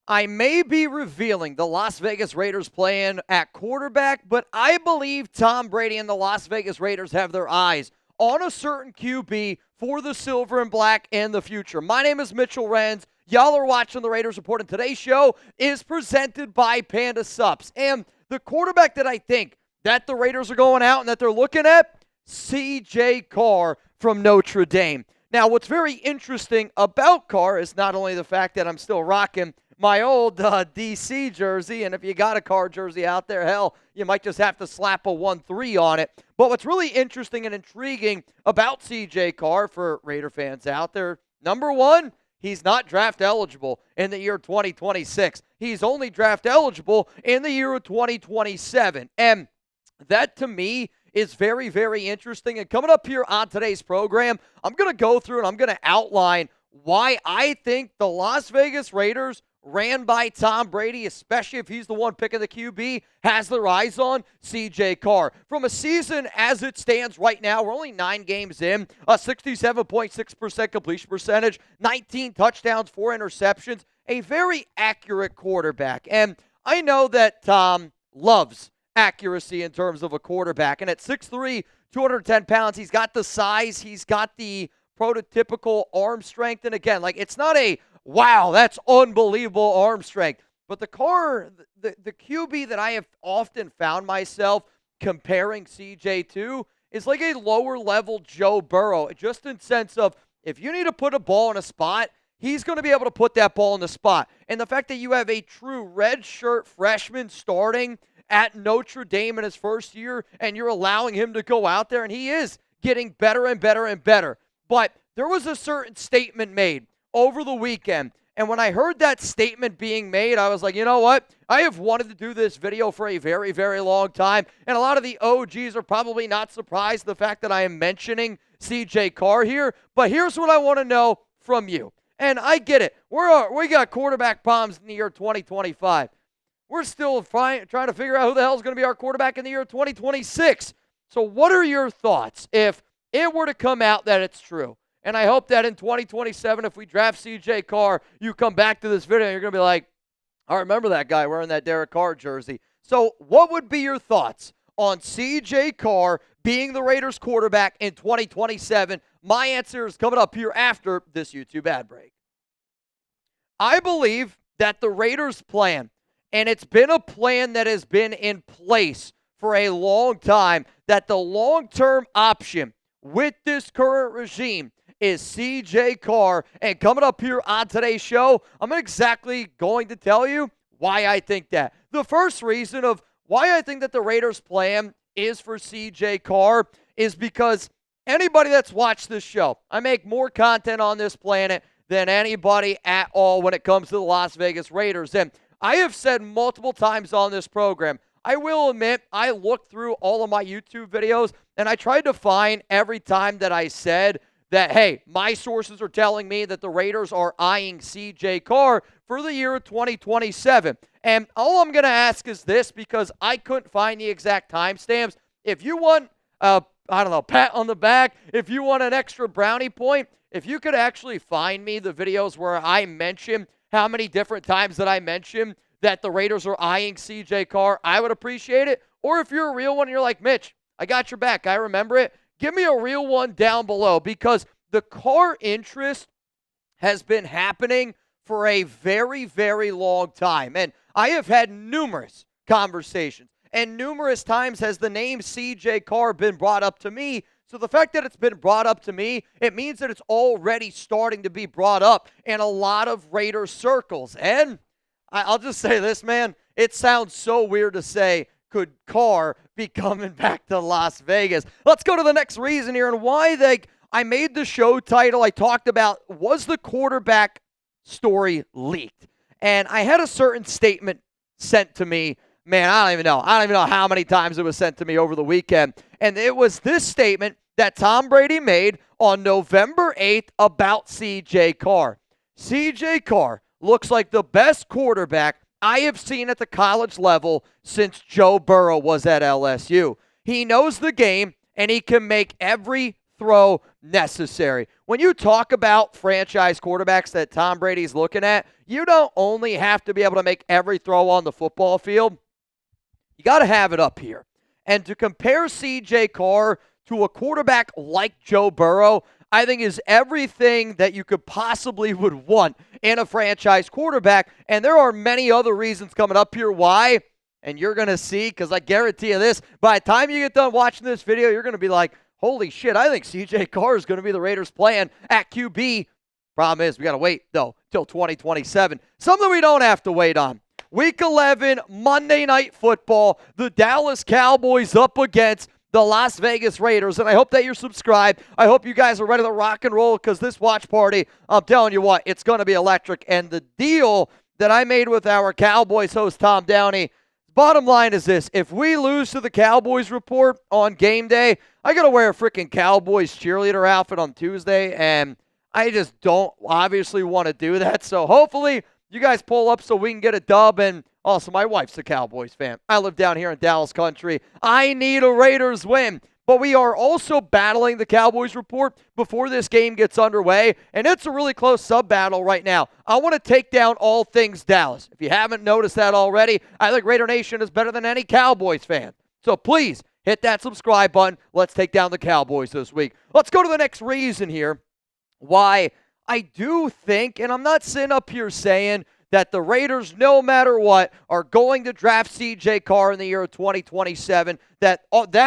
I may be revealing the Las Vegas Raiders plan at quarterback, but I believe Tom Brady and the Las Vegas Raiders have their eyes on a certain QB for the silver and black in the future. My name is Mitchell Renz. Y'all are watching the Raiders Report, and today's show is presented by Panda Sups. And the quarterback that I think that the Raiders are going out and that they're looking at, C.J. Carr from Notre Dame. Now, what's very interesting about Carr is not only the fact that I'm still rocking my old DC jersey, and if you got a Carr jersey out there, hell, you might just have to slap a 1-3 on it. But what's really interesting and intriguing about C.J. Carr for Raider fans out there, number one, he's not draft eligible in the year 2026. He's only draft eligible in the year of 2027. And that, to me, is very, very interesting. And coming up here on today's program, I'm going to go through and I'm going to outline why I think the Las Vegas Raiders, ran by Tom Brady, especially if he's the one picking the QB, has their eyes on C.J. Carr. From a season as it stands right now, we're only 9 games in, a 67.6% completion percentage, 19 touchdowns, 4 interceptions, a very accurate quarterback. And I know that Tom loves accuracy in terms of a quarterback. And at 6'3", 210 pounds, he's got the size, he's got the prototypical arm strength. And again, like, it's not a wow, that's unbelievable arm strength. But the QB that I have often found myself comparing CJ to is like a lower level Joe Burrow, just in sense of if you need to put a ball in a spot, he's going to be able to put that ball in the spot. And the fact that you have a true red shirt freshman starting at Notre Dame in his first year, and you're allowing him to go out there, and he is getting better and better and better. But there was a certain statement made over the weekend, and when I heard that statement being made, I was like, you know what? I have wanted to do this video for a very, very long time, and a lot of the OGs are probably not surprised the fact that I am mentioning C.J. Carr here, but here's what I want to know from you. And I get it. We got quarterback bombs in the year 2025. We're still trying to figure out who the hell is going to be our quarterback in the year 2026. So what are your thoughts if it were to come out that it's true? And I hope that in 2027, if we draft C.J. Carr, you come back to this video and you're going to be like, I remember that guy wearing that Derek Carr jersey. So what would be your thoughts on C.J. Carr being the Raiders quarterback in 2027? My answer is coming up here after this YouTube ad break. I believe that the Raiders' plan, and it's been a plan that has been in place for a long time, that the long-term option with this current regime is C.J. Carr. And coming up here on today's show, I'm exactly going to tell you why I think that. The first reason of why I think that the Raiders' plan is for C.J. Carr is because anybody that's watched this show, I make more content on this planet than anybody at all when it comes to the Las Vegas Raiders. And I have said multiple times on this program, I will admit, I looked through all of my YouTube videos, and I tried to find every time that I said that, hey, my sources are telling me that the Raiders are eyeing C.J. Carr for the year of 2027. And all I'm going to ask is this, because I couldn't find the exact timestamps. If you want, pat on the back, if you want an extra brownie point, if you could actually find me the videos where I mention how many different times that I mentioned that the Raiders are eyeing C.J. Carr, I would appreciate it. Or if you're a real one and you're like, Mitch, I got your back, I remember it, give me a real one down below, because the Carr interest has been happening for a very, very long time. And I have had numerous conversations, and numerous times has the name C.J. Carr been brought up to me. So the fact that it's been brought up to me, it means that it's already starting to be brought up in a lot of Raiders circles. And I'll just say this, man, it sounds so weird to say, could Carr be coming back to Las Vegas? Let's go to the next reason here and why I made the show title. I talked about, was the quarterback story leaked? And I had a certain statement sent to me. Man, I don't even know how many times it was sent to me over the weekend. And it was this statement that Tom Brady made on November 8th about C.J. Carr. C.J. Carr looks like the best quarterback I have seen at the college level since Joe Burrow was at LSU. He knows the game, and he can make every throw necessary. When you talk about franchise quarterbacks that Tom Brady's looking at, you don't only have to be able to make every throw on the football field. You got to have it up here. And to compare C.J. Carr to a quarterback like Joe Burrow, I think is everything that you could possibly would want in a franchise quarterback. And there are many other reasons coming up here why. And you're going to see, because I guarantee you this, by the time you get done watching this video, you're going to be like, holy shit, I think C.J. Carr is going to be the Raiders' plan at QB. Problem is, we got to wait, though, till 2027. Something we don't have to wait on. Week 11, Monday Night Football, the Dallas Cowboys up against the Las Vegas Raiders, and I hope that you're subscribed. I hope you guys are ready to rock and roll, because this watch party, I'm telling you what, it's going to be electric. And the deal that I made with our Cowboys host, Tom Downey, bottom line is this: if we lose to the Cowboys report on game day, I got to wear a freaking Cowboys cheerleader outfit on Tuesday, and I just don't obviously want to do that. So hopefully you guys pull up so we can get a dub. And also, my wife's a Cowboys fan. I live down here in Dallas country. I need a Raiders win. But we are also battling the Cowboys report before this game gets underway, and it's a really close sub-battle right now. I want to take down all things Dallas. If you haven't noticed that already, I think Raider Nation is better than any Cowboys fan. So please hit that subscribe button. Let's take down the Cowboys this week. Let's go to the next reason here why I do think, and I'm not sitting up here saying that the Raiders, no matter what, are going to draft C.J. Carr in the year of 2027, that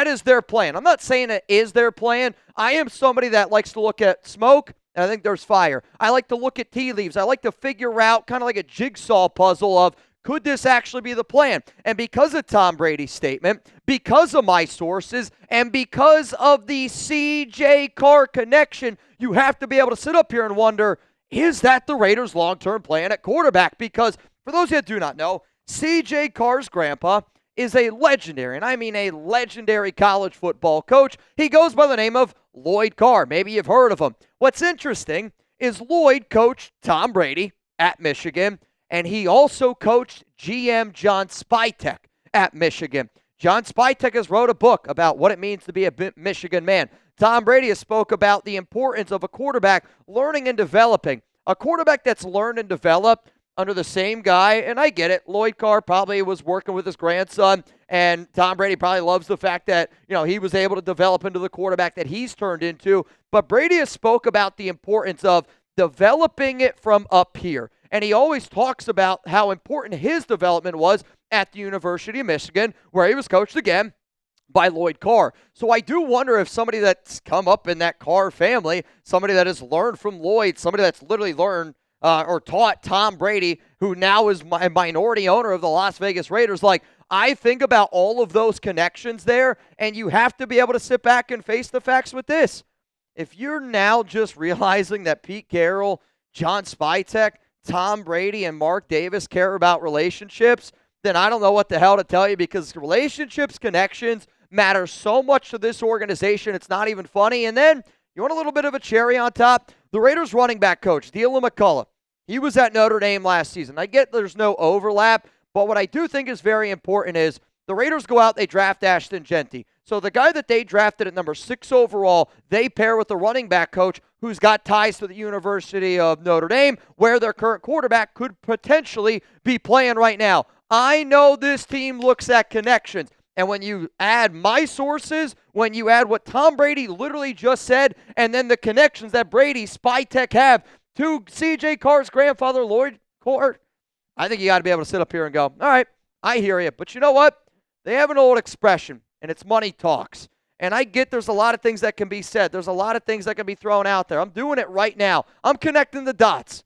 is their plan. I'm not saying it is their plan. I am somebody that likes to look at smoke, and I think there's fire. I like to look at tea leaves. I like to figure out kind of like a jigsaw puzzle of, could this actually be the plan? And because of Tom Brady's statement, because of my sources, and because of the C.J. Carr connection, you have to be able to sit up here and wonder, is that the Raiders' long-term plan at quarterback? Because for those that do not know, C.J. Carr's grandpa is a legendary, and I mean a legendary college football coach. He goes by the name of Lloyd Carr. Maybe you've heard of him. What's interesting is Lloyd coached Tom Brady at Michigan, and he also coached GM John Spytek at Michigan. John Spytek has wrote a book about what it means to be a Michigan man. Tom Brady has spoke about the importance of a quarterback learning and developing. A quarterback that's learned and developed under the same guy, and I get it, Lloyd Carr probably was working with his grandson, and Tom Brady probably loves the fact that, he was able to develop into the quarterback that he's turned into. But Brady has spoke about the importance of developing it from up here. And he always talks about how important his development was at the University of Michigan, where he was coached again by Lloyd Carr. So I do wonder if somebody that's come up in that Carr family, somebody that has learned from Lloyd, somebody that's literally learned or taught Tom Brady, who now is a minority owner of the Las Vegas Raiders, I think about all of those connections there, and you have to be able to sit back and face the facts with this. If you're now just realizing that Pete Carroll, John Spytek, Tom Brady, and Mark Davis care about relationships, then I don't know what the hell to tell you, because relationships, connections matter so much to this organization. It's not even funny. And then you want a little bit of a cherry on top? The Raiders running back coach, Dylan McCullough, he was at Notre Dame last season. I get there's no overlap, but what I do think is very important is the Raiders go out, they draft Ashton Genty. So the guy that they drafted at number 6 overall, they pair with the running back coach who's got ties to the University of Notre Dame, where their current quarterback could potentially be playing right now. I know this team looks at connections. And when you add my sources, when you add what Tom Brady literally just said, and then the connections that Brady, Spytek have to C.J. Carr's grandfather, Lloyd Carr, I think you got to be able to sit up here and go, all right, I hear you. But you know what? They have an old expression, and it's money talks. And I get there's a lot of things that can be said. There's a lot of things that can be thrown out there. I'm doing it right now. I'm connecting the dots.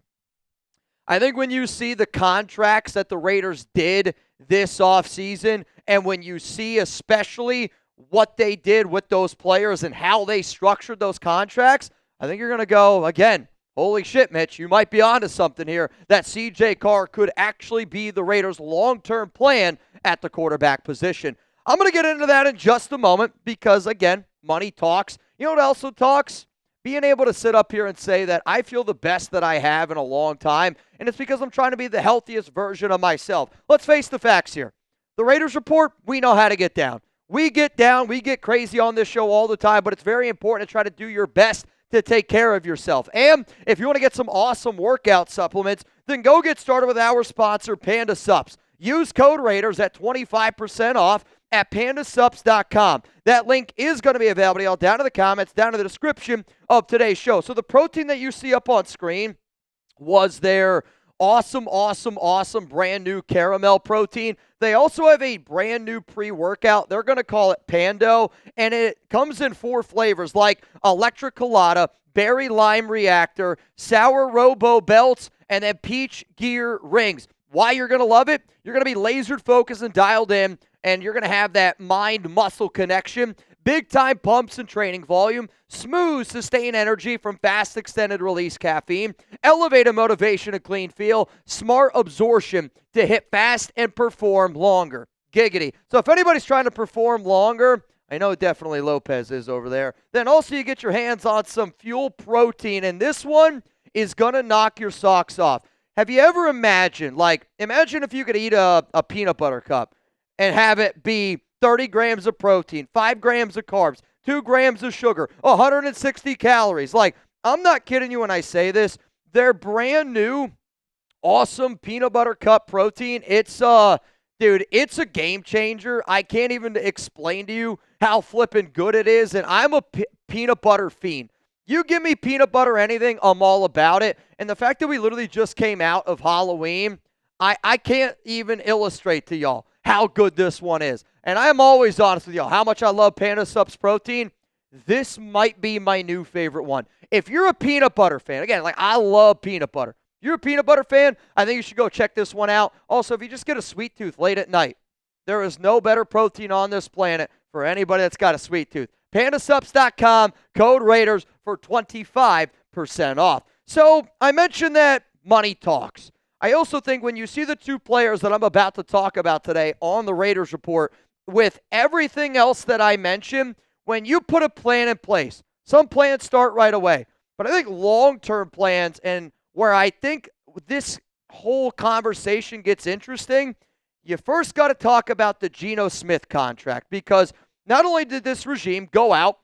I think when you see the contracts that the Raiders did this offseason, and when you see especially what they did with those players and how they structured those contracts, I think you're going to go, again, holy shit, Mitch, you might be onto something here, that C.J. Carr could actually be the Raiders' long-term plan at the quarterback position. I'm going to get into that in just a moment because, again, money talks. You know what also talks? Being able to sit up here and say that I feel the best that I have in a long time, and it's because I'm trying to be the healthiest version of myself. Let's face the facts here. The Raiders report, we know how to get down. We get down, we get crazy on this show all the time, but it's very important to try to do your best to take care of yourself. And if you want to get some awesome workout supplements, then go get started with our sponsor, Panda Supps. Use code Raiders at 25% off at pandasupps.com. That link is going to be available down in the comments, down in the description of today's show. So the protein that you see up on screen was their awesome brand new caramel protein. They also have a brand new pre-workout. They're going to call it Pando, and it comes in 4 flavors like electric colada, berry lime reactor, sour robo belts, and then peach gear rings. Why you're going to love it? You're going to be laser focused and dialed in, and you're going to have that mind-muscle connection. Big-time pumps and training volume, smooth, sustained energy from fast extended release caffeine, elevated motivation and clean feel, smart absorption to hit fast and perform longer. Giggity. So if anybody's trying to perform longer, I know definitely Lopez is over there, then also you get your hands on some Fuel protein, and this one is going to knock your socks off. Have you ever imagined, imagine if you could eat a peanut butter cup and have it be 30 grams of protein, 5 grams of carbs, 2 grams of sugar, 160 calories. I'm not kidding you when I say this. Their brand new awesome peanut butter cup protein, it's a game changer. I can't even explain to you how flippin' good it is, and I'm a peanut butter fiend. You give me peanut butter anything, I'm all about it. And the fact that we literally just came out of Halloween, I can't even illustrate to y'all how good this one is. And I'm always honest with y'all, how much I love Panda Supps protein. This might be my new favorite one. If you're a peanut butter fan, again, I love peanut butter. If you're a peanut butter fan, I think you should go check this one out. Also, if you just get a sweet tooth late at night, there is no better protein on this planet for anybody that's got a sweet tooth. Pandasupps.com, code Raiders for 25% off. So I mentioned that money talks. I also think when you see the 2 players that I'm about to talk about today on the Raiders Report, with everything else that I mentioned, when you put a plan in place, some plans start right away. But I think long-term plans, and where I think this whole conversation gets interesting, you first got to talk about the Geno Smith contract, because not only did this regime go out,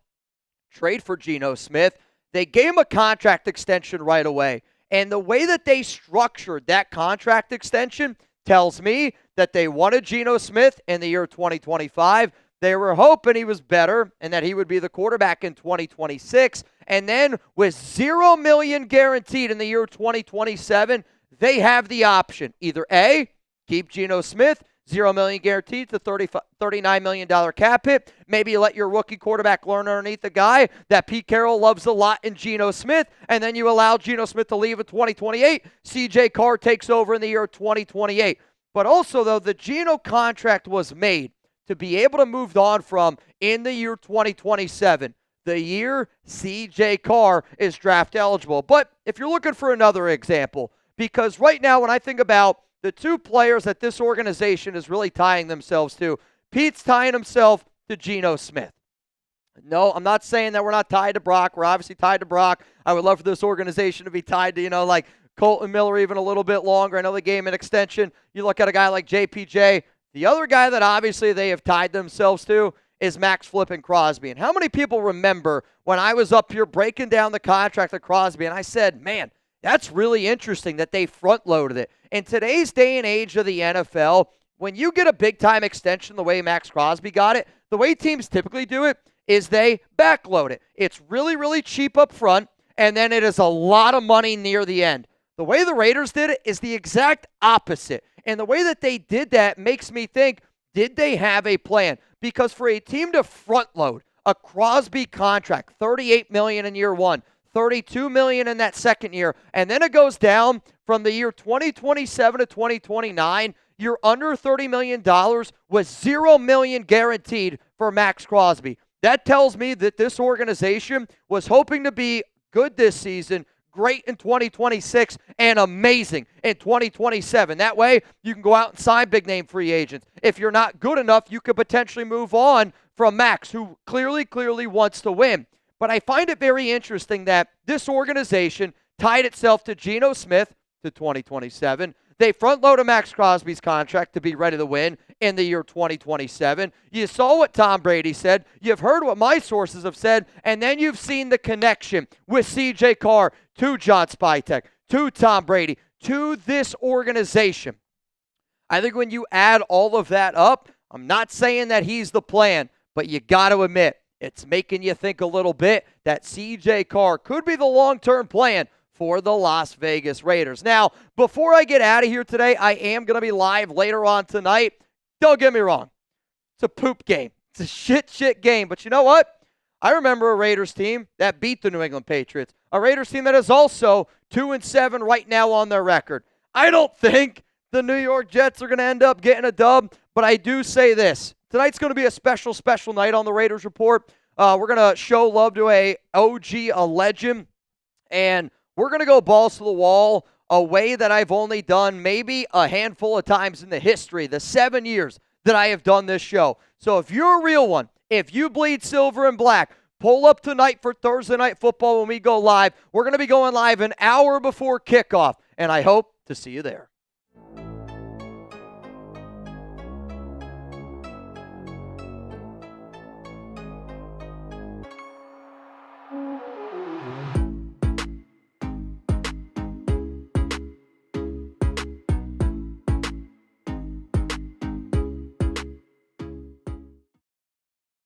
trade for Geno Smith, they gave him a contract extension right away. And the way that they structured that contract extension tells me that they wanted Geno Smith in the year 2025. They were hoping he was better and that he would be the quarterback in 2026. And then with $0 million guaranteed in the year 2027, they have the option. Either A, keep Geno Smith, $0 million guaranteed to $39 million cap hit. Maybe you let your rookie quarterback learn underneath the guy that Pete Carroll loves a lot in Geno Smith, and then you allow Geno Smith to leave in 2028. CJ Carr takes over in the year 2028. But also, though, the Geno contract was made to be able to move on from in the year 2027, the year CJ Carr is draft eligible. But if you're looking for another example, because right now when I think about the 2 players that this organization is really tying themselves to, Pete's tying himself to Geno Smith. No, I'm not saying that we're not tied to Brock. We're obviously tied to Brock. I would love for this organization to be tied to, Colton Miller even a little bit longer. I know they gave him an extension. You look at a guy like JPJ. The other guy that obviously they have tied themselves to is Maxx flipping Crosby. And how many people remember when I was up here breaking down the contract of Crosby, and I said, man, that's really interesting that they front-loaded it. In today's day and age of the NFL, when you get a big-time extension the way Maxx Crosby got it, the way teams typically do it is they backload it. It's really, really cheap up front, and then it is a lot of money near the end. The way the Raiders did it is the exact opposite. And the way that they did that makes me think, did they have a plan? Because for a team to front-load a Crosby contract, $38 million in year 1, $32 million in that second year, and then it goes down from the year 2027 to 2029, you're under $30 million with $0 million guaranteed for Maxx Crosby. That tells me that this organization was hoping to be good this season, great in 2026, and amazing in 2027. That way, you can go out and sign big-name free agents. If you're not good enough, you could potentially move on from Maxx, who clearly wants to win. But I find it very interesting that this organization tied itself to Geno Smith to 2027. They front-loaded Maxx Crosby's contract to be ready to win in the year 2027. You saw what Tom Brady said. You've heard what my sources have said. And then you've seen the connection with C.J. Carr to John Spytek, to Tom Brady, to this organization. I think when you add all of that up, I'm not saying that he's the plan, but you got to admit, it's making you think a little bit that C.J. Carr could be the long-term plan for the Las Vegas Raiders. Now, before I get out of here today, I am going to be live later on tonight. Don't get me wrong. It's a poop game. It's a shit game. But you know what? I remember a Raiders team that beat the New England Patriots. A Raiders team that is also 2-7 right now on their record. I don't think the New York Jets are going to end up getting a dub, but I do say this. Tonight's going to be a special night on the Raiders Report. We're going to show love to a OG, a legend, and we're going to go balls to the wall a way that I've only done maybe a handful of times in the history, the 7 years that I have done this show. So if you're a real one, if you bleed silver and black, pull up tonight for Thursday Night Football when we go live. We're going to be going live an hour before kickoff, and I hope to see you there.